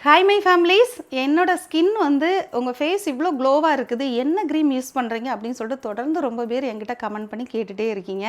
Hi my families, என்னோட skin வந்து உங்கள் ஃபேஸ் இவ்வளோ க்ளோவாக இருக்குது, என்ன க்ரீம் யூஸ் பண்ணுறீங்க அப்படின்னு சொல்லிட்டு தொடர்ந்து ரொம்ப பேர் என்கிட்ட கமெண்ட் பண்ணி கேட்டுகிட்டே இருக்கீங்க.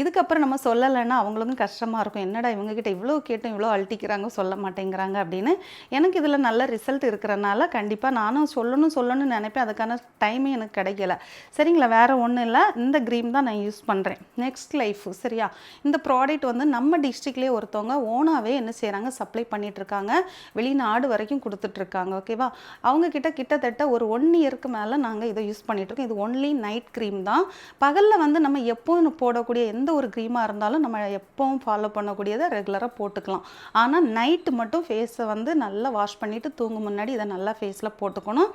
இதுக்கப்புறம் நம்ம சொல்லலைன்னா அவங்களுக்கும் கஷ்டமாக இருக்கும். என்னடா இவங்ககிட்ட இவ்வளோ கேட்டும் இவ்வளோ அழட்டிக்கிறாங்க, சொல்ல மாட்டேங்கிறாங்க அப்படின்னு. எனக்கு இதில் நல்ல ரிசல்ட் இருக்கிறனால கண்டிப்பாக நானும் சொல்லணும்னு நினைப்பேன். அதுக்கான டைமே எனக்கு கிடைக்கல. சரிங்களா, வேறு ஒன்றும் இல்லை, இந்த க்ரீம் தான் நான் யூஸ் பண்ணுறேன். Next life. சரியா, இந்த ப்ராடக்ட் வந்து நம்ம டிஸ்ட்ரிக்ட்லேயே ஒருத்தவங்க ஓனாகவே என்ன செய்கிறாங்க, சப்ளை பண்ணிகிட்ருக்காங்க. வெளிநாடு வரைக்கும் கொடுத்துட்ருக்காங்க. ஓகேவா, அவங்கக்கிட்ட கிட்டத்தட்ட ஒரு 1 இயருக்கு மேலே நாங்கள் இதை யூஸ் பண்ணிகிட்ருக்கோம். இது ஒன்லி நைட் க்ரீம் தான். பகலில் வந்து நம்ம எப்போவும் போடக்கூடிய எந்த ஒரு க்ரீமாக இருந்தாலும் நம்ம எப்போவும் ஃபாலோ பண்ணக்கூடியதை ரெகுலராக போட்டுக்கலாம். ஆனால் நைட்டு மட்டும் ஃபேஸை வந்து நல்லா வாஷ் பண்ணிவிட்டு தூங்கும் முன்னாடி இதை நல்லா ஃபேஸில் போட்டுக்கணும்.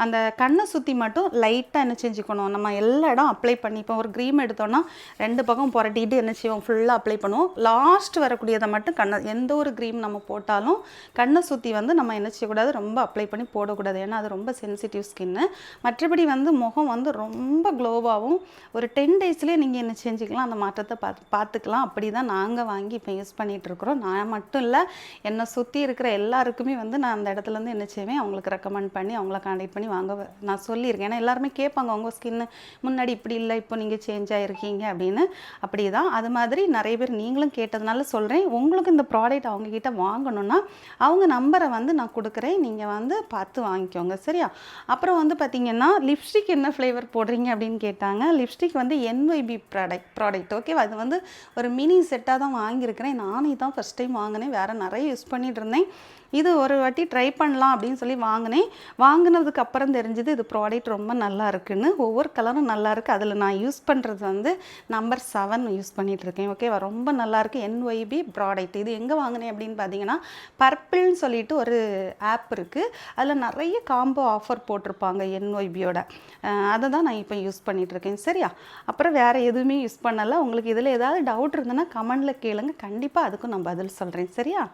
அந்த கண்ணை சுற்றி மட்டும் லைட்டாக என்ன செஞ்சுக்கணும், நம்ம எல்லா இடம் அப்ளை பண்ணிப்போம். ஒரு க்ரீம் எடுத்தோன்னா 2 பக்கம் புரட்டிட்டு என்ன செய்வோம், ஃபுல்லாக அப்ளை பண்ணுவோம். லாஸ்ட் வரக்கூடியதை மட்டும் எந்த ஒரு க்ரீம் நம்ம போட்டாலும் கண்ணை சுற்றி வந்து நம்ம என்ன செய்யக்கூடாது, ரொம்ப அப்ளை பண்ணி போடக்கூடாது. ஏன்னா அது ரொம்ப சென்சிட்டிவ் ஸ்கின்னு. மற்றபடி வந்து முகம் வந்து ரொம்ப க்ளோவாகவும் ஒரு 10 டேஸ்லேயே நீங்கள் என்ன செஞ்சுக்கலாம், அந்த மாற்றத்தை பார்த்துக்கலாம். அப்படி தான் நாங்கள் வாங்கி இப்போ யூஸ் பண்ணிகிட்ருக்குறோம். நான் மட்டும் இல்லை, என்னை சுற்றி இருக்கிற எல்லாருக்குமே வந்து நான் அந்த இடத்துலேருந்து என்ன செய்வேன், அவங்களுக்கு ரெக்கமெண்ட் பண்ணி அவங்கள கான்டாக்ட் பண்ணி வாங்க நான் சொல்லியிருக்கேன். ஏன்னா எல்லாருமே கேட்பாங்க, உங்கள் ஸ்கின்னு முன்னாடி இப்படி இல்லை, இப்போ நீங்கள் சேஞ்ச் ஆகிருக்கீங்க அப்படின்னு. அப்படி தான், அது மாதிரி நிறைய பேர் நீங்களும் கேட்டதுனால சொல்கிறேன். உங்களுக்கு இந்த ப்ராடக்ட் அவங்கக்கிட்ட வாங்கணுன்னா அவங்க நம்பரை வந்து நான் கொடுக்குறேன், நீங்கள் வந்து பார்த்து வாங்கிக்கோங்க. சரியா, அப்புறம் வந்து பார்த்திங்கன்னா லிப்ஸ்டிக் என்ன ஃப்ளேவர் போடுறீங்க அப்படின்னு கேட்டாங்க. லிப்ஸ்டிக் வந்து NYB ப்ராடக்ட். ஓகேவா, அது வந்து ஒரு மினி செட்டாக தான் வாங்கியிருக்கிறேன். நானே தான் ஃபஸ்ட் டைம் வாங்கினேன், வேறு நிறைய யூஸ் பண்ணிகிட்டு இருந்தேன். இது ஒரு வாட்டி ட்ரை பண்ணலாம் அப்படின்னு சொல்லி வாங்கினேன். வாங்கினதுக்கு அப்புறம் தெரிஞ்சது இது ப்ராடக்ட் ரொம்ப நல்லா இருக்குன்னு. ஒவ்வொரு கலரும் நல்லா இருக்குது. அதில் நான் யூஸ் பண்ணுறது வந்து நம்பர் 7 யூஸ் பண்ணிகிட்ருக்கேன். ஓகேவா, ரொம்ப நல்லாயிருக்கு. NYB product. இது எங்கே வாங்கினேன் அப்படின்னு பார்த்தீங்கன்னா, பர்பிள்னு சொல்லிட்டு ஒரு ஆப் இருக்குது. அதில் நிறைய காம்போ ஆஃபர் போட்டிருப்பாங்க NYBயோட. அதை தான் நான் இப்போ யூஸ் பண்ணிகிட்ருக்கேன். சரியா, அப்புறம் வேறு எதுவுமே யூஸ் பண்ணலை. உங்களுக்கு இதில் ஏதாவது டவுட் இருந்ததுன்னா கமெண்டில் கேளுங்க, கண்டிப்பாக அதுக்கும் நான் பதில் சொல்கிறேன். சரியா.